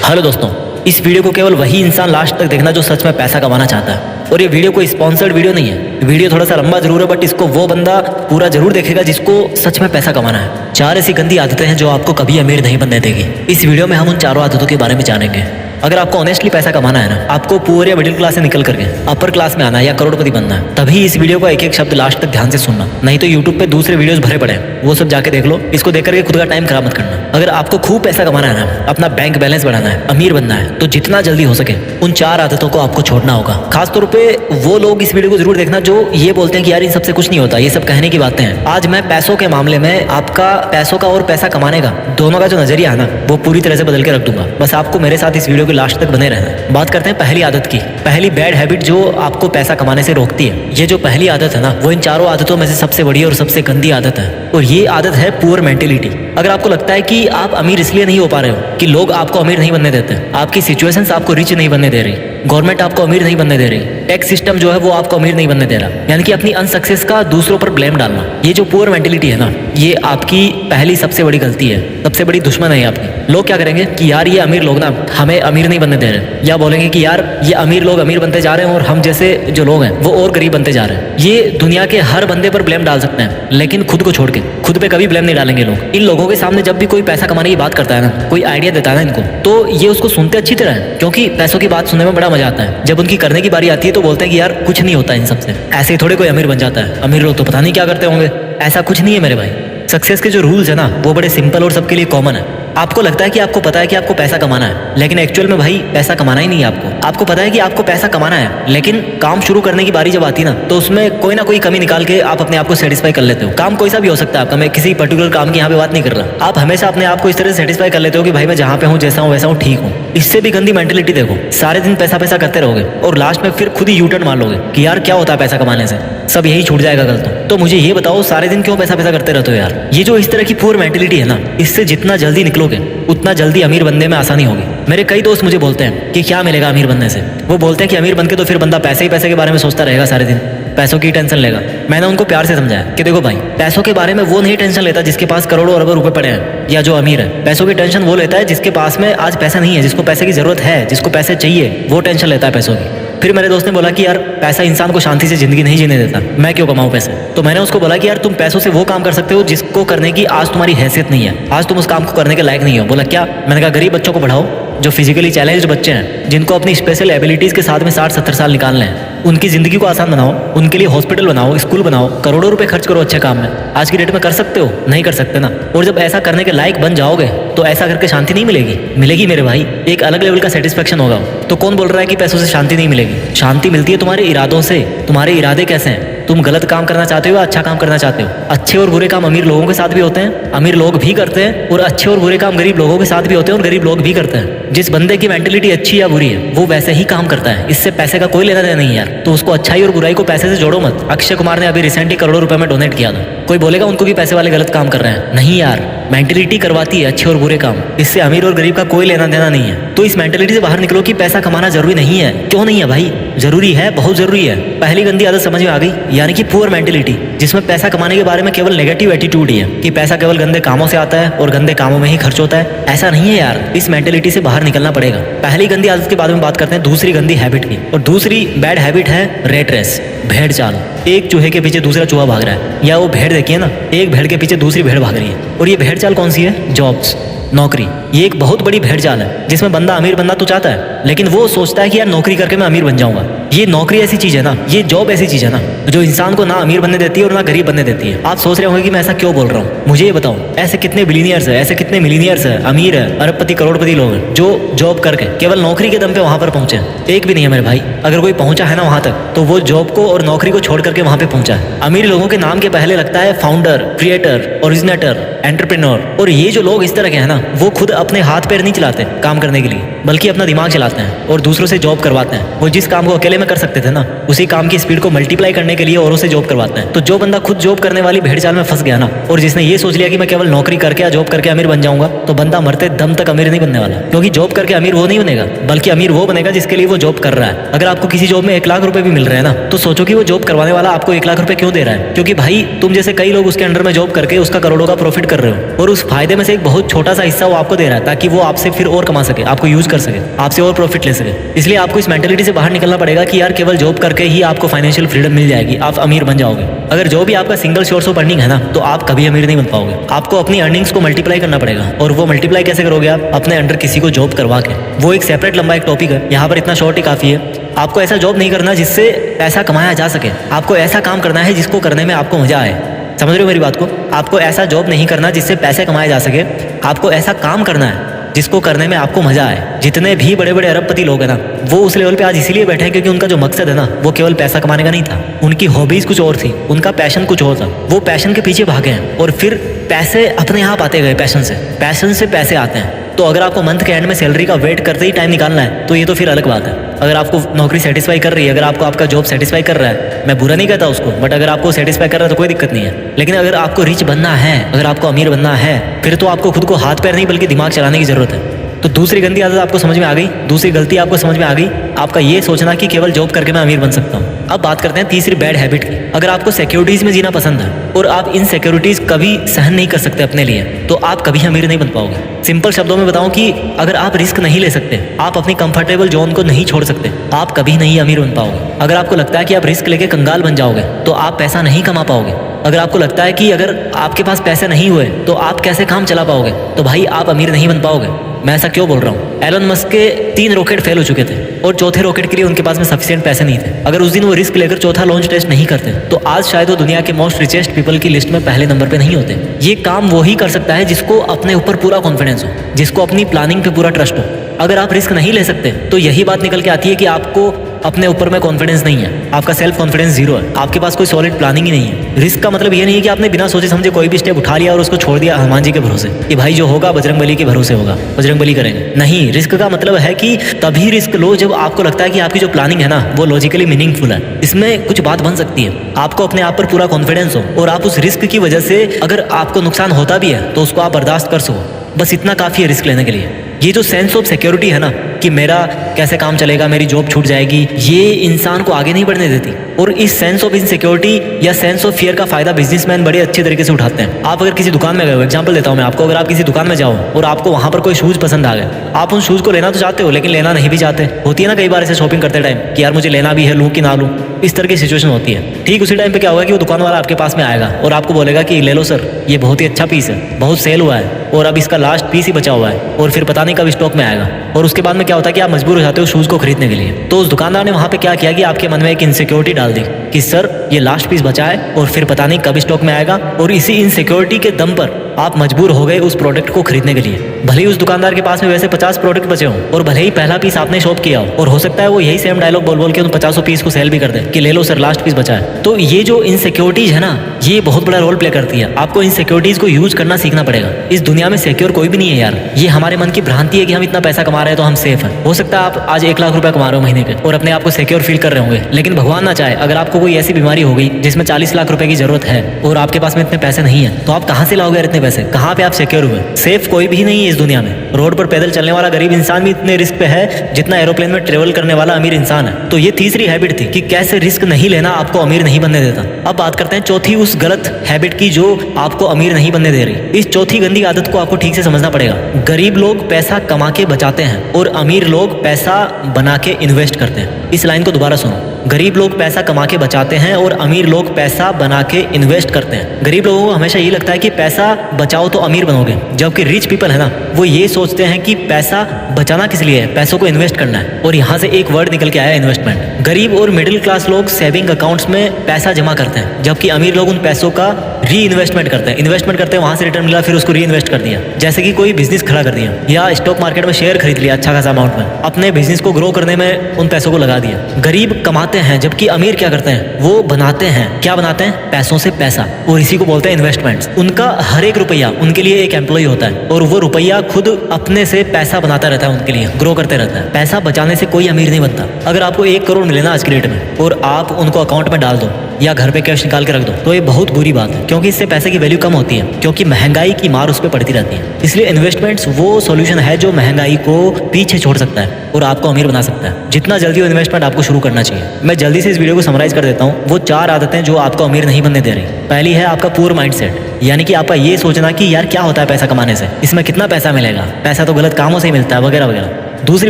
Hello दोस्तों, इस video को केवल वही इंसान लास्ट तक देखना जो सच में पैसा कमाना चाहता है। और ये वीडियो कोई स्पॉन्सर्ड वीडियो नहीं है। वीडियो थोड़ा सा लंबा जरूर है, बट इसको वो बंदा पूरा जरूर देखेगा जिसको सच में पैसा कमाना है। 4 ऐसी गंदी आदतें हैं जो आपको कभी अमीर नहीं बनने देगी। इस वीडियो में हम उन 4 आदतों के बारे में जानेंगे। अगर आपको ऑनेस्टली पैसा कमाना है ना, आपको पुअर या मिडिल क्लास से निकल करके अपर क्लास में आना है या करोड़पति बनना है, तभी इस वीडियो का एक एक शब्द लास्ट तक ध्यान से सुनना। नहीं तो यूट्यूब पे दूसरे वीडियोस भरे पड़े हैं, वो सब जाके देख लो। इसको देख करके खुद का टाइम खराब मत करना। अगर आपको खूब पैसा कमाना है ना, अपना बैंक बैलेंस बढ़ाना है, अमीर बनना है, तो जितना जल्दी हो सके उन 4 आदतों को आपको छोड़ना होगा। खासतौर पे वो लोग इस वीडियो को जरूर देखना जो ये बोलते हैं कि यार इन सबसे कुछ नहीं होता, ये सब कहने की बातें हैं। आज मैं पैसों के मामले में आपका पैसों का और पैसा कमाने का दोनों का जो नजरिया है ना, वो पूरी तरह से बदल के रख दूंगा। बस आपको मेरे साथ इस वीडियो के लास्ट तक बने रहना। बात करते हैं पहली आदत की। पहली बैड हैबिट जो आपको पैसा कमाने से रोकती है। ये जो पहली आदत है ना, वो इन 4 आदतों में से सबसे बड़ी और सबसे गंदी आदत है। और ये आदत है पुअर मेंटेलिटी। अगर आपको लगता है कि आप अमीर इसलिए नहीं हो पा रहे हो कि लोग आपको अमीर नहीं बनने देते, आपकी सिचुएशंस आपको रिच नहीं बनने दे रही, गवर्नमेंट आपको अमीर नहीं बनने दे रही, टैक्स सिस्टम जो है वो आपको अमीर नहीं बनने दे रहा, यानी कि अपनी अनसक्सेस का दूसरों पर ब्लेम डालना, ये जो पुअर मेंटेलिटी है ना, ये आपकी पहली सबसे बड़ी गलती है, सबसे बड़ी दुश्मन है आपकी। लोग क्या करेंगे कि यार ये अमीर लोग ना हमें अमीर नहीं बनने दे रहे, या बोलेंगे कि यार ये अमीर लोग अमीर बनते जा रहे हैं और हम जैसे जो लोग हैं वो और गरीब बनते जा रहे हैं। ये दुनिया के हर बंदे पर ब्लेम डाल सकते हैं, लेकिन खुद को छोड़ के खुद पे कभी ब्लेम नहीं डालेंगे लोग। इन लोगों के सामने जब भी कोई पैसा कमाने की बात करता है ना, कोई आइडिया देता है ना इनको, तो ये उसको सुनते अच्छी तरह है, क्योंकि पैसों की बात सुनने में बड़ा मजा आता है। जब उनकी करने की बारी आती है तो बोलते हैं कि यार कुछ नहीं होता इन सबसे, ऐसे ही थोड़े कोई अमीर बन जाता है, अमीर लोग तो पता नहीं क्या करते होंगे। ऐसा कुछ नहीं है मेरे भाई। सक्सेस के जो रूल्स है ना, वो बड़े सिंपल और सबके लिए कॉमन है। आपको लगता है कि आपको पता है कि आपको पैसा कमाना है, लेकिन एक्चुअल में भाई पैसा कमाना ही नहीं है आपको। आपको पता है कि आपको पैसा कमाना है, लेकिन काम शुरू करने की बारी जब आती है ना, तो उसमें कोई ना कोई कमी निकाल के आप अपने आप को सेटिस्फाई कर लेते हो। काम कोई सा भी हो सकता है आपका, मैं किसी पर्टिकुलर काम की यहाँ पे बात नहीं कर रहा। आप हमेशा अपने आप को इस तरह से सेटिस्फाई कर लेते हो कि भाई मैं जहाँ पे हूँ, जैसा हूँ वैसा हूँ, ठीक हूँ। इससे भी गंदी मेंटेलिटी देखो, सारे दिन पैसा पैसा करते रहोगे और लास्ट में फिर खुद ही यूटर्न मार लोगे कि यार क्या होता है पैसा कमाने से, सब यही छूट जाएगा कल तो मुझे ये बताओ सारे दिन क्यों पैसा पैसा करते रहते हो यार। ये जो इस तरह की पुअर मेंटेलिटी है ना, इससे जितना जल्दी निकलोगे उतना जल्दी अमीर बनने में आसानी होगी। मेरे कई दोस्त मुझे बोलते हैं कि क्या मिलेगा अमीर बनने से। वो बोलते हैं कि अमीर बन के तो फिर बंदा पैसे ही पैसे के बारे में सोचता रहेगा, सारे दिन पैसों की टेंशन लेगा। मैंने उनको प्यार से समझाया कि देखो भाई, पैसों के बारे में वो नहीं टेंशन लेता जिसके पास करोड़ों अरबों रुपए पड़े हैं या जो अमीर है। पैसों की टेंशन वो लेता है जिसके पास में आज पैसा नहीं है, जिसको पैसे की जरूरत है, जिसको पैसे चाहिए, वो टेंशन लेता है पैसों की। फिर मेरे दोस्त ने बोला कि यार पैसा इंसान को शांति से जिंदगी नहीं जीने देता, मैं क्यों कमाऊं पैसे। तो मैंने उसको बोला कि यार तुम पैसों से वो काम कर सकते हो जिसको करने की आज तुम्हारी हैसियत नहीं है, आज तुम उस काम को करने के लायक नहीं हो। बोला क्या? मैंने कहा गरीब बच्चों को पढ़ाओ, जो फिजिकली चैलेंज्ड बच्चे हैं, जिनको अपनी स्पेशल एबिलिटीज के साथ में 60-70 साल निकालने हैं, उनकी जिंदगी को आसान बनाओ, उनके लिए हॉस्पिटल बनाओ, स्कूल बनाओ, करोड़ों रुपए खर्च करो अच्छे काम में। आज की डेट में कर सकते हो? नहीं कर सकते ना। और जब ऐसा करने के लायक बन जाओगे तो ऐसा करके शांति नहीं मिलेगी, मिलेगी मेरे भाई, एक अलग लेवल का सेटिस्फेक्शन होगा। तो कौन बोल रहा है कि पैसों से शांति नहीं मिलेगी? शांति मिलती है तुम्हारे इरादों से। तुम्हारे इरादे कैसे हैं? तुम गलत काम करना चाहते हो या अच्छा काम करना चाहते हो? अच्छे और बुरे काम अमीर लोगों के साथ भी होते हैं, अमीर लोग भी करते हैं, और अच्छे और बुरे काम गरीब लोगों के साथ भी होते हैं और गरीब लोग भी करते हैं। जिस बंदे की मेंटेलिटी अच्छी या बुरी है वो वैसे ही काम करता है, इससे पैसे का कोई लेना देना नहीं यार। तो उसको अच्छाई और बुराई को पैसे से जोड़ो मत। अक्षय कुमार ने अभी रिसेंटली करोड़ों रुपए में डोनेट किया था, कोई बोलेगा उनको भी पैसे वाले गलत काम कर रहे हैं? नहीं यार, मेंटेलिटी करवाती है अच्छे और बुरे काम, इससे अमीर और गरीब का कोई लेना देना नहीं है। तो इस मेंटेलिटी से बाहर निकलो कि पैसा कमाना जरूरी नहीं है। क्यों नहीं है भाई? जरूरी है, बहुत जरूरी है। पहली गंदी आदत समझ में आ गई, यानी कि पुअर मेंटेलिटी, जिसमें पैसा कमाने के बारे में केवल नेगेटिव एटीट्यूड ही है कि पैसा केवल गंदे कामों से आता है और गंदे कामों में ही खर्च होता है। ऐसा नहीं है यार, इस मेंटेलिटी से बाहर निकलना पड़ेगा। पहली गंदी आदत के बारे में बात करते हैं दूसरी गंदी हैबिट की। और दूसरी बैड हैबिट है रेट रेस, भेड़ चाल। एक चूहे के पीछे दूसरा चूहा भाग रहा है, या वो भेड़ देखिए ना, एक भेड़ के पीछे दूसरी भेड़ भाग रही है। और ये भेड़ चाल कौन सी है? जॉब्स, नौकरी। ये एक बहुत बड़ी भेड़ चाल है जिसमें बंदा अमीर बनना तो चाहता है, लेकिन वो सोचता है कि यार नौकरी करके मैं अमीर बन जाऊंगा। ये नौकरी ऐसी चीज है ना, ये जॉब ऐसी चीज है ना, जो इंसान को ना अमीर बनने देती है और ना गरीब बनने देती है। आप सोच रहे होंगे कि मैं ऐसा क्यों बोल रहा हूँ। मुझे ये बताओ, ऐसे कितने बिलीनियर्स है, ऐसे कितने मिलीनियर्स है, अमीर है, अरबपति करोड़पति लोग हैं जो जॉब करके केवल नौकरी के दम पे वहां पर पहुंचे? एक भी नहीं है मेरे भाई। अगर कोई पहुंचा है ना वहां तक, तो वो जॉब को और नौकरी को छोड़ करके वहां पे पहुंचा है। अमीर लोगों के नाम के पहले लगता है फाउंडर, क्रिएटर, ओरिजिनेटर, एंटरप्रेन्योर। और ये जो लोग इस तरह के हैं ना, वो खुद अपने हाथ पैर नहीं चलाते काम करने के लिए, बल्कि अपना दिमाग चलाते हैं और दूसरों से जॉब करवाते हैं। वो जिस काम को अकेले में कर सकते थे ना, उसी काम की स्पीड को मल्टीप्लाई करने करने के लिए औरों से जॉब करवाते हैं। तो जो बंदा खुद जॉब करने वाली भेड़ चाल में फंस गया ना, और जिसने ये सोच लिया कि मैं केवल नौकरी करके या जॉब करके अमीर बन जाऊंगा, तो बंदा मरते दम तक अमीर नहीं बनने वाला। क्योंकि जॉब करके अमीर वो नहीं बनेगा, बल्कि अमीर वो बनेगा जिसके लिए वो जॉब कर रहा है। अगर आपको किसी जॉब में 1 लाख रुपए भी मिल रहे हैं ना, तो सोचो कि वो जॉब करवाने वाला आपको 1 लाख रुपए क्यों दे रहा है। क्योंकि भाई तुम जैसे कई लोग उसके अंडर में जॉब करके उसका करोड़ों का प्रॉफिट कर रहे हो, और उस फायदे में से एक बहुत छोटा सा हिस्सा वो आपको दे रहा है, ताकि वो आपसे फिर और कमा सके, आपको यूज कर सके, आपसे और प्रॉफिट ले सके। इसलिए आपको इस मेंटेलिटी से बाहर निकलना पड़ेगा कि यार केवल जॉब करके ही आपको फाइनेंशियल फ्रीडम मिल जाएगी, आप अमीर बन जाओगे। अगर जो भी आपका सिंगल सोर्स ऑफ अर्निंग है ना, तो आप कभी अमीर नहीं बन पाओगे। आपको अपनी अर्निंग्स को मल्टीप्लाई करना पड़ेगा, और वो मल्टीप्लाई कैसे करोगे आप? अपने अंडर किसी को जॉब करवा के। वो एक सेपरेट लंबा एक टॉपिक है, यहाँ पर इतना शॉर्ट ही काफी है। आपको ऐसा जॉब नहीं करना जिससे पैसा कमाया जा सके, आपको ऐसा काम करना है जिसको करने में आपको मजा आए। समझ रहे हो मेरी बात को? आपको ऐसा जॉब नहीं करना जिससे पैसे कमाए जा सके, आपको ऐसा काम करना है जिसको करने में आपको मजा आए। जितने भी बड़े बड़े अरबपति लोग हैं ना, वो उस लेवल पे आज इसीलिए बैठे हैं क्योंकि उनका जो मकसद है ना, वो केवल पैसा कमाने का नहीं था। उनकी हॉबीज कुछ और थी, उनका पैशन कुछ और था। वो पैशन के पीछे भागे हैं, और फिर पैसे अपने आप आते गए। पैशन से पैसे आते हैं। तो अगर आपको मंथ के एंड में सैलरी का वेट करते ही टाइम निकालना है, तो ये तो फिर अलग बात है। अगर आपको नौकरी सेटिस्फाई कर रही है, अगर आपको आपका जॉब सेटिस्फाई कर रहा है, मैं बुरा नहीं कहता उसको, बट अगर आपको सेटिस्फाई कर रहा है तो कोई दिक्कत नहीं है। लेकिन अगर आपको रिच बनना है, अगर आपको अमीर बनना है, फिर तो आपको खुद को हाथ पैर नहीं बल्कि दिमाग चलाने की जरूरत है। तो दूसरी गंदी आदत आपको समझ में आ गई, दूसरी गलती आपको समझ में आ गई, आपका ये सोचना कि केवल जॉब करके मैं अमीर बन सकता हूँ। अब बात करते हैं तीसरी बैड हैबिट की। अगर आपको सिक्योरिटीज में जीना पसंद है और आप इन सिक्योरिटीज कभी सहन नहीं कर सकते अपने लिए, तो आप कभी अमीर नहीं बन पाओगे। सिंपल शब्दों में बताऊं कि अगर आप रिस्क नहीं ले सकते, आप अपनी कंफर्टेबल जोन को नहीं छोड़ सकते, आप कभी नहीं अमीर बन पाओगे। अगर आपको लगता है कि आप रिस्क लेके कंगाल बन जाओगे, तो आप पैसा नहीं कमा पाओगे। अगर आपको लगता है कि अगर आपके पास पैसे नहीं हुए तो आप कैसे काम चला पाओगे, तो भाई आप अमीर नहीं बन पाओगे। मैं ऐसा क्यों बोल रहा हूँ? एलन मस्क के 3 रॉकेट फेल हो चुके थे, और चौथे रॉकेट के लिए उनके पास में सफिशिएंट पैसे नहीं थे। अगर उस दिन वो रिस्क लेकर चौथा लॉन्च टेस्ट नहीं करते, तो आज शायद वो दुनिया के मोस्ट रिचेस्ट पीपल की लिस्ट में पहले नंबर पे नहीं होते। ये काम वो ही कर सकता है जिसको अपने ऊपर पूरा कॉन्फिडेंस हो, जिसको अपनी प्लानिंग पे पूरा ट्रस्ट हो। अगर आप रिस्क नहीं ले सकते, तो यही बात निकल के आती है कि आपको अपने ऊपर में कॉन्फिडेंस नहीं है, आपका सेल्फ कॉन्फिडेंस जीरो है, आपके पास कोई सॉलिड प्लानिंग ही नहीं है। रिस्क का मतलब ये नहीं है कि आपने बिना सोचे समझे कोई भी स्टेप उठा लिया और उसको छोड़ दिया हनुमान जी के भरोसे कि भाई जो होगा बजरंगबली के भरोसे होगा, बजरंगबली करेंगे। नहीं, रिस्क का मतलब है कि तभी रिस्क लो जब आपको लगता है कि आपकी जो प्लानिंग है ना, वो लॉजिकली मीनिंगफुल है, इसमें कुछ बात बन सकती है, आपको अपने आप पर पूरा कॉन्फिडेंस हो, और आप उस रिस्क की वजह से अगर आपको नुकसान होता भी है तो उसको आप बर्दाश्त कर सको। बस इतना काफ़ी है रिस्क लेने के लिए। ये जो सेंस ऑफ सिक्योरिटी है ना, कि मेरा कैसे काम चलेगा, मेरी जॉब छूट जाएगी, ये इंसान को आगे नहीं बढ़ने देती। और इस सेंस ऑफ इनसिक्योरिटी या सेंस ऑफ फियर का फायदा बिजनेसमैन बड़े अच्छे तरीके से उठाते हैं। आप अगर किसी दुकान में गए हो, एग्जांपल देता हूं मैं आपको, अगर आप किसी दुकान में जाओ और आपको वहां पर कोई शूज पसंद आ गए, आप उन शूज को लेना तो चाहते हो लेकिन लेना नहीं भी चाहते। होती है ना कई बार ऐसे शॉपिंग करते टाइम कि यार मुझे लेना भी है, लूं कि ना लूं, इस तरह की सिचुएशन होती है। ठीक उसी टाइम पे क्या होगा कि वो दुकान वाला आपके पास में आएगा और आपको बोलेगा कि ले लो सर, ये बहुत ही अच्छा पीस है, बहुत सेल हुआ है और अब इसका लास्ट पीस ही बचा हुआ है, और फिर पता नहीं कब स्टॉक में आएगा। और उसके बाद में क्या होता है कि आप मजबूर हो जाते हो शूज को खरीदने के लिए। तो उस दुकानदार ने वहां पे क्या किया कि आपके मन में एक इनसिक्योरिटी डाल दी कि सर ये लास्ट पीस बचा है और फिर पता नहीं कब स्टॉक में आएगा, और इसी इनसिक्योरिटी के दम पर आप मजबूर हो गए उस प्रोडक्ट को खरीदने के लिए। भले ही उस दुकानदार के पास में वैसे 50 प्रोडक्ट बचे हों और भले ही पहला पीस आपने शॉप किया हो, और हो सकता है वो यही सेम डायलॉग बोल बोल के उन 50 पीस को सेल भी कर दे कि ले लो सर लास्ट पीस बचा है। तो ये जो इनसिक्योरिटीज है ना, ये बहुत बड़ा रोल प्ले करती है। आपको इनसिक्योरिटीज को यूज करना सीखना पड़ेगा। इस दुनिया में सिक्योर कोई भी नहीं है यार। ये हमारे मन की भ्रांति है कि हम इतना पैसा कमा रहे हैं तो हम सेफ हैं। हो सकता है आप आज 1 लाख रुपए कमा रहे हो महीने के और अपने आप को सिक्योर फील कर रहे होंगे, लेकिन भगवान ना चाहे अगर आपको कोई ऐसी बीमारी हो गई जिसमें 40 लाख रुपए की जरूरत है और आपके पास में इतने पैसे नहीं है, तो आप कहां से लाओगे इतने पैसे? कहां पे आप सिक्योर हुए? सेफ कोई भी नहीं है इस दुनिया में। रोड पर पैदल चलने वाला गरीब इंसान भी इतने रिस्क पे है जितना एरोप्लेन में ट्रेवल करने वाला अमीर इंसान है। तो ये तीसरी हैबिट थी कि कैसे रिस्क नहीं लेना आपको अमीर नहीं बनने देता। अब बात करते हैं चौथी उस गलत हैबिट की जो आपको अमीर नहीं बनने दे रही। इस चौथी गंदी आदत को आपको ठीक से समझना पड़ेगा। गरीब लोग पैसा कमा के बचाते हैं और अमीर लोग पैसा बना के इन्वेस्ट करते हैं। इस लाइन को दोबारा सुनो, गरीब लोग पैसा कमा के बचाते हैं और अमीर लोग पैसा बना के इन्वेस्ट करते हैं। गरीब लोगों को हमेशा ये लगता है कि पैसा बचाओ तो अमीर बनोगे, जबकि रिच पीपल है ना, वो ये सोचते हैं कि पैसा बचाना किस लिए है, पैसों को इन्वेस्ट करना है। और यहाँ से एक वर्ड निकल के आया, इन्वेस्टमेंट। गरीब और मिडिल क्लास लोग सेविंग अकाउंट्स में पैसा जमा करते हैं, जबकि अमीर लोग उन पैसों का री इन्वेस्टमेंट करते हैं। इन्वेस्टमेंट करते हैं, वहां से रिटर्न मिला, फिर उसको री इन्वेस्ट कर दिया। जैसे कि कोई बिजनेस खड़ा कर दिया या स्टॉक मार्केट में शेयर खरीद लिया अच्छा खासा अमाउंट में, अपने बिजनेस को ग्रो करने में उन पैसों को लगा दिया। गरीब कमाते हैं, जबकि अमीर क्या करते हैं, वो बनाते हैं। क्या बनाते हैं? पैसों से पैसा, और इसी को बोलते हैं इन्वेस्टमेंट्स। उनका हर एक रुपया उनके लिए एक एम्प्लॉय होता है और वो रुपया खुद अपने से पैसा बनाता रहता है, उनके लिए ग्रो करते रहता है। पैसा बचाने से कोई अमीर नहीं बनता। अगर आपको 1 करोड़ मिले ना आज की डेट में और आप उनको अकाउंट में डाल दो या घर पे कैश निकाल के रख दो, तो ये बहुत बुरी बात है, क्योंकि इससे पैसे की वैल्यू कम होती है, क्योंकि महंगाई की मार उस पर पड़ती रहती है। इसलिए इन्वेस्टमेंट्स वो सॉल्यूशन है जो महंगाई को पीछे छोड़ सकता है और आपको अमीर बना सकता है। जितना जल्दी वो इन्वेस्टमेंट आपको शुरू करना चाहिए। मैं जल्दी से इस वीडियो को समराइज कर देता हूँ। वो 4 आदतें जो आपको अमीर नहीं बनने दे रही। पहली है आपका पुअर माइंडसेट, यानी कि आपका ये सोचना कि यार क्या होता है पैसा कमाने से, इसमें कितना पैसा मिलेगा, पैसा तो गलत कामों से ही मिलता है, वगैरह वगैरह। दूसरी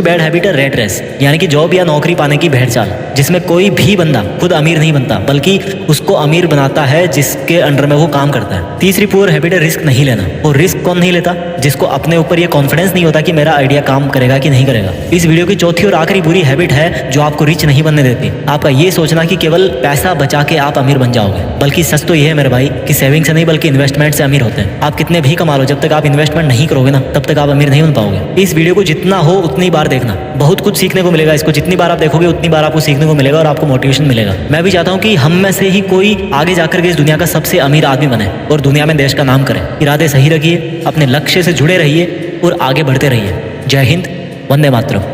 बैड हैबिट है रेट रेस, यानी कि जॉब या नौकरी पाने की भेड़ चाल, जिसमें कोई भी बंदा खुद अमीर नहीं बनता, बल्कि उसको अमीर बनाता है जिसके अंडर में वो काम करता है। तीसरी पुअर हैबिट है रिस्क नहीं लेना। और रिस्क कौन नहीं लेता? जिसको अपने ऊपर ये कॉन्फिडेंस नहीं होता कि मेरा आइडिया काम करेगा कि नहीं करेगा। इस वीडियो की चौथी और आखिरी बुरी हैबिट है जो आपको रिच नहीं बनने देती, आपका ये सोचना कि केवल पैसा बचा के आप अमीर बन जाओगे। बल्कि सच तो ये है मेरे भाई कि सेविंग से नहीं बल्कि इन्वेस्टमेंट से अमीर होते हैं। आप कितने भी कमा लो, जब तक आप इन्वेस्टमेंट नहीं करोगे ना, तब तक आप अमीर नहीं बन पाओगे। इस वीडियो को जितना हो उतनी बार देखना, बहुत कुछ सीखने को मिलेगा। इसको जितनी बार आप देखोगे उतनी बार आपको सीखने को मिलेगा और आपको मोटिवेशन मिलेगा। मैं भी चाहता हूँ कि हम में से ही कोई आगे जाकर के इस दुनिया का सबसे अमीर आदमी बने और दुनिया में देश का नाम करे। इरादे सही रखिए, अपने लक्ष्य से जुड़े रहिए और आगे बढ़ते रहिए। जय हिंद, वंदे मातरम।